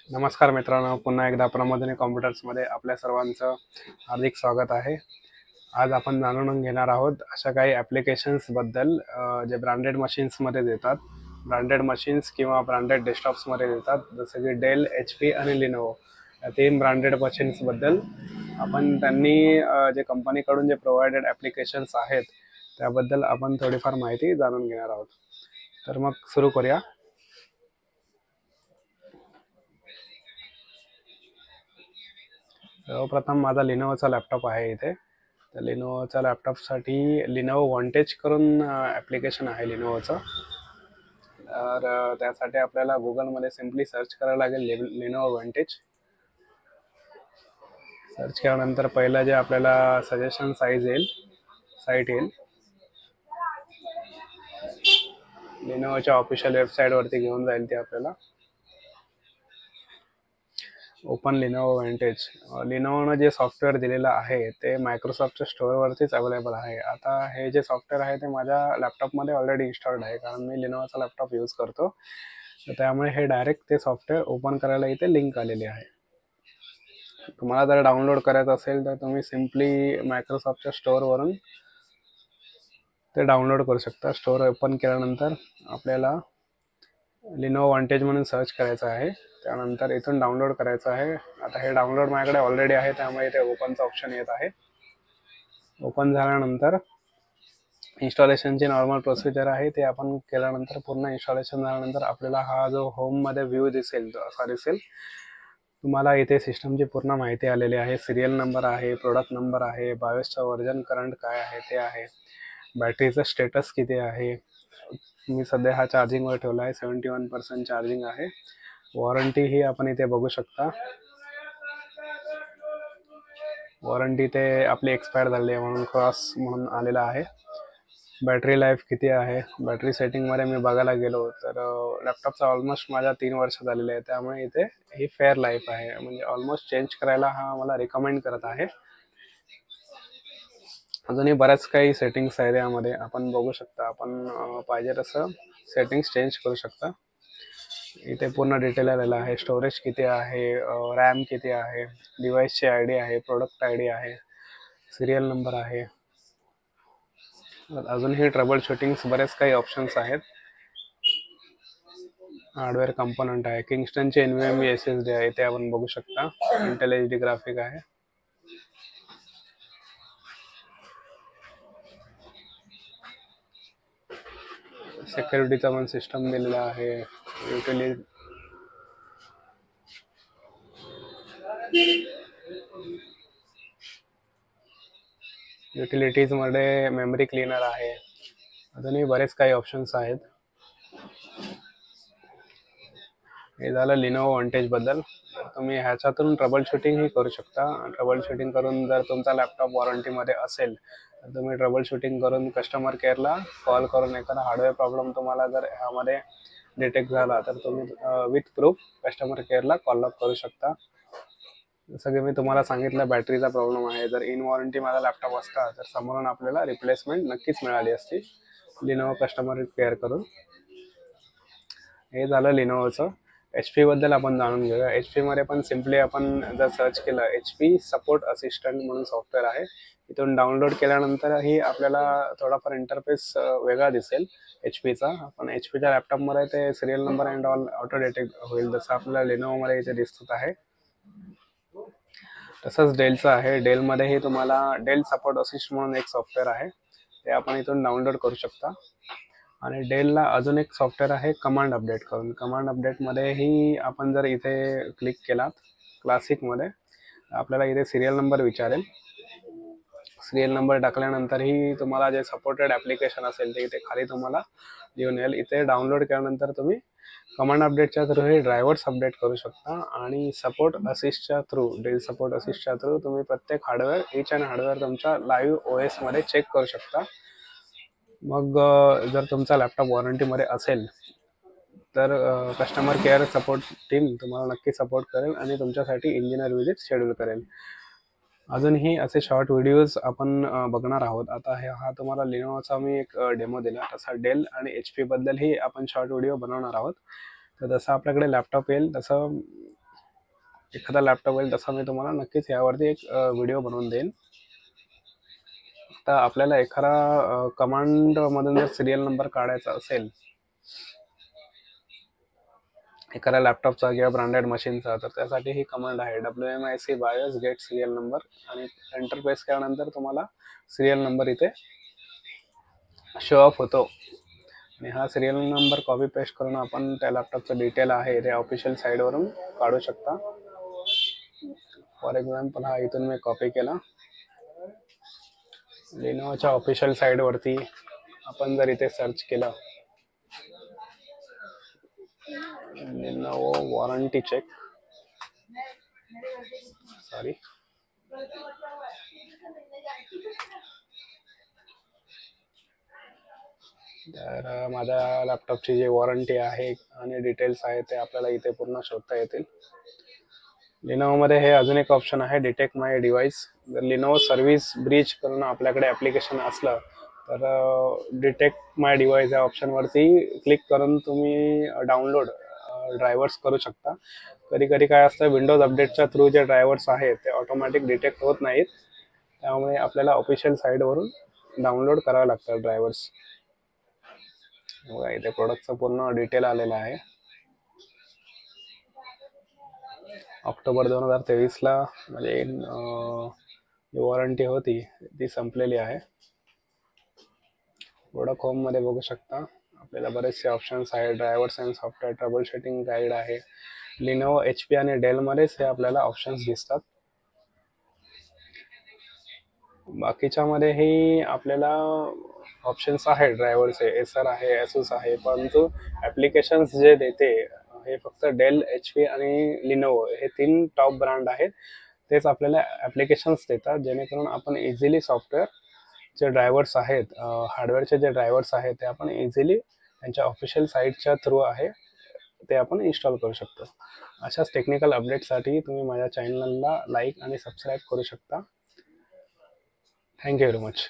नमस्कार मित्रांनो, पुन्हा एकदा प्रमोदिनी कॉम्प्युटर्समध्ये आपल्या सर्वांचं हार्दिक स्वागत आहे. आज आपण जाणून घेणार आहोत अशा काही ॲप्लिकेशन्सबद्दल जे ब्रँडेड मशीन्समध्ये देतात. ब्रँडेड मशीन्स किंवा ब्रँडेड डेस्कटॉप्समध्ये देतात, जसं की डेल, HP आणि लिनोवो. या 3 ब्रँडेड मशीन्सबद्दल आपण त्यांनी जे कंपनीकडून जे प्रोव्हायडेड ॲप्लिकेशन्स आहेत त्याबद्दल आपण थोडीफार माहिती जाणून घेणार आहोत. तर मग सुरू करूया. सर्वप्रथम माझा लिनोवोचा लॅपटॉप आहे इथे. तर लिनोवोच्या लॅपटॉपसाठी लिनोवो वॉन्टेज करून ॲप्लिकेशन आहे लिनोवोचं. तर त्यासाठी आपल्याला गुगलमध्ये सिम्पली सर्च करायला लागेल लिनोवो वॉन्टेज. सर्च केल्यानंतर पहिलं जे आपल्याला सजेशन साईट येईल लिनोवोच्या ऑफिशियल वेबसाईटवरती घेऊन जाईल. ते आपल्याला ओपन लिनोवो वॉन्टेज. लिनोवोनं जे सॉफ्टवेअर दिलेलं आहे ते मायक्रोसॉफ्टच्या स्टोअरवरतीच अवेलेबल आहे. आता हे जे सॉफ्टवेअर आहे ते माझ्या लॅपटॉपमध्ये ऑलरेडी इन्स्टॉल्ड आहे, कारण मी लिनोवोचा लॅपटॉप यूज करतो. तर त्यामुळे हे डायरेक्ट ते सॉफ्टवेअर ओपन करायला इथे लिंक आलेली आहे. तुम्हाला जर डाउनलोड करायचं असेल तर तुम्ही सिम्पली मायक्रोसॉफ्टच्या स्टोअरवरून ते डाउनलोड करू शकता. स्टोअर ओपन केल्यानंतर आपल्याला लिनोवो वॉन्टेज म्हणून सर्च करायचं आहे. त्यानंतर इथून डाउनलोड करायचं आहे. आता हे डाउनलोड माझ्याकडे ऑलरेडी आहे, त्यामुळे इथे ओपनचा ऑप्शन येत आहे. ओपन झाल्यानंतर इन्स्टॉलेशनची नॉर्मल प्रोसिजर आहे ते आपण केल्यानंतर, पूर्ण इन्स्टॉलेशन झाल्यानंतर आपल्याला हा जो होममध्ये व्ह्यू दिसेल असा दिसेल. तुम्हाला इथे सिस्टमची पूर्ण माहिती आलेली आहे. सिरियल नंबर आहे, प्रोडक्ट नंबर आहे, बायोसचा व्हर्जन करंट काय आहे ते आहे, बॅटरीचं स्टेटस किती आहे. मी सध्या हा चार्जिंगवर ठेवला आहे, 71% चार्जिंग आहे. वॉरंटी ही आपण इथे बघू शकता. वॉरंटी ते आपली एक्सपायर झाली आहे म्हणून क्रॉस म्हणून आलेला आहे. बॅटरी लाईफ किती आहे, बॅटरी सेटिंगमध्ये मी बघायला गेलो तर लॅपटॉपचा ऑलमोस्ट माझ्या 3 वर्ष झालेले आहे, त्यामुळे इथे ही फेअर लाईफ आहे. म्हणजे ऑलमोस्ट चेंज करायला हा मला रिकमेंड करत आहे. अजूनही बऱ्याच काही सेटिंग्स आहेत यामध्ये, आपण बघू शकता. आपण पाहिजे तसं सेटिंग्स चेंज करू शकता. इथे पूर्ण डिटेल आलेला आहे. स्टोरेज किती आहे, रॅम किती आहे, डिव्हाइसची ID आहे, प्रोडक्ट ID आहे, सिरियल नंबर आहे. अजूनही ट्रबल शूटिंग्स बरेच काही ऑप्शन्स आहेत. हार्डवेअर कंपोनंट आहे, किंगस्टनचे NVMe SSD आहे, ते आपण बघू शकता. इंटेल HD ग्राफिक आहे. सिक्युरिटीचा पण सिस्टम दिलेला आहे. युटिलिटीजमध्ये मेमरी क्लीनर आहे. अजूनही बरेच काही ऑप्शन्स आहेत. हे झालं लिनोवो वॉन्टेजबद्दल. तुम्ही ह्याच्यातून ट्रबल शूटिंगही करू शकता. ट्रबल शूटिंग करून जर तुमचा लॅपटॉप वॉरंटीमध्ये असेल तर तुम्ही ट्रबल शूटिंग करून कस्टमर केअरला कॉल करून एखादा हार्डवेअर प्रॉब्लेम तुम्हाला जर ह्यामध्ये डिटेक्ट झाला तर तुम्ही विथ प्रूफ कस्टमर केअरला कॉल अप करू शकता. जसं की मी तुम्हाला सांगितलं, बॅटरीचा प्रॉब्लेम आहे. जर इन वॉरंटी माझा लॅपटॉप असता तर समोरून आपल्याला रिप्लेसमेंट नक्कीच मिळाली असती लिनोवो कस्टमर केअर करून. हे झालं लिनोवोचं. HP बद्दल आपण जाणून घेऊया. HP मध्ये पण सिम्पली आपण जर सर्च केलं, HP सपोर्ट असिस्टंट म्हणून सॉफ्टवेअर आहे. इथून डाउनलोड केल्यानंतरही आपल्याला थोडाफार इंटरफेस वेगळा दिसेल HPचा. पण HPच्या लॅपटॉपमध्ये ते serial number and all auto detect होईल, जसं आपल्याला लिनोवोमध्ये इथे दिसत आहे. तसंच डेलचं आहे. डेलमध्येही तुम्हाला डेल सपोर्ट असिस्ट म्हणून एक सॉफ्टवेअर आहे, ते आपण इथून डाउनलोड करू शकता. आणि डेलला अजून एक सॉफ्टवेअर आहे कमांड अपडेट करून. कमांड अपडेटमध्येही आपण जर इथे क्लिक केलात क्लासिकमध्ये, आपल्याला इथे सिरियल नंबर विचारेल. सिरियल नंबर टाकल्यानंतरही तुम्हाला जे सपोर्टेड ॲप्लिकेशन असेल ते इथे खाली तुम्हाला लिहून येईल. इथे डाउनलोड केल्यानंतर तुम्ही कमांड अपडेटच्या थ्रू हे ड्रायव्हर्स अपडेट करू शकता. आणि सपोर्ट असिस्टच्या थ्रू, डेल सपोर्ट असिस्टच्या थ्रू तुम्ही प्रत्येक हार्डवेअर, इच अँड हार्डवेअर तुमच्या लाईव्ह OS मध्ये चेक करू शकता. मग जर तुमचा लॅपटॉप वॉरंटीमध्ये असेल तर कस्टमर केअर सपोर्ट टीम तुम्हाला नक्की सपोर्ट करेल आणि तुमच्यासाठी इंजिनियर विजिट शेड्यूल करेल. अजूनही असे शॉर्ट व्हिडिओज आपण बघणार आहोत. आता हा तुम्हाला लिनोवोचा मी एक डेमो दिला, तसा डेल आणि HP बद्दलही आपण शॉर्ट व्हिडिओ बनवणार आहोत. तर जसं आपल्याकडे लॅपटॉप येईल तसं एखादा लॅपटॉप होईल तसा मी तुम्हाला नक्कीच यावरती एक व्हिडिओ बनवून देईन. आता आपल्याला एखादा कमांडमधून जर सिरियल नंबर काढायचा असेल एखाद्या लॅपटॉपचा किंवा ब्रँडेड मशीनचा, तर त्यासाठी ही कमांड आहे WMIC BIOS get serial number, आणि एंटर प्रेस केल्यानंतर तुम्हाला सिरियल नंबर इथे शो ऑफ होतो. आणि हा सिरियल नंबर कॉपी पेस्ट करून आपण त्या लॅपटॉपचं डिटेल आहे ते ऑफिशियल साईडवरून काढू शकता. फॉर एक्झाम्पल हा इथून मी कॉपी केला. लिनोवाच्या ऑफिशियल साईडवरती आपण जर इथे सर्च केलं लिनोवो वॉरंटी चेक, सॉरी, तर माझ्या लॅपटॉपची जी वॉरंटी आहे आणि डिटेल्स आहे ते आपल्याला इथे पूर्ण शोधता येतील. लिनोवोमध्ये हे अजून एक ऑप्शन आहे डिटेक्ट माय डिव्हाइस. जर लिनोवो सर्व्हिस ब्रीच करून आपल्याकडे ॲप्लिकेशन असलं तर डिटेक्ट माय डिव्हाइस या ऑप्शनवरती क्लिक करून तुम्ही डाउनलोड ड्रायव्हर्स करू शकता. कधी कधी काय असतं, विंडोज अपडेटच्या थ्रू जे ड्रायव्हर्स आहेत ते ऑटोमॅटिक डिटेक्ट होत नाहीत, त्यामुळे आपल्याला ऑफिशियल साईडवरून डाउनलोड करावं लागतं ड्रायव्हर्स. बघा इथे प्रोडक्टचं पूर्ण डिटेल आलेलं आहे. ऑक्टोबर 2023ला म्हणजे जी वॉरंटी होती ती संपलेली आहे. प्रोडक्ट होममध्ये बघू शकता आपल्याला बरेचसे ऑप्शन्स आहेत. Drivers and software trouble shooting guide आहे. लिनोवो, HP आणि डेलमध्येच हे आपल्याला ऑप्शन्स दिसतात. बाकीच्यामध्येही आपल्याला ऑप्शन्स आहेत ड्रायव्हरचे, एसर आहे, एसूस आहे, परंतु ॲप्लिकेशन्स जे देते हे फक्त डेल, HP आणि लिनोवो हे 3 टॉप ब्रँड आहेत. तेच आपल्याला ॲप्लिकेशन्स देतात, जेणेकरून आपण इझिली सॉफ्टवेअर जे ड्रायव्हर्स आहेत, हार्डवेअरचे जे ड्रायव्हर्स आहेत ते आपण इझिली त्यांच्या ऑफिशियल साईटच्या थ्रू आहे ते आपण इन्स्टॉल करू शकतो. अशाच टेक्निकल अपडेटसाठी तुम्ही माझ्या चॅनलला लाईक आणि सबस्क्राईब करू शकता. Thank you very much.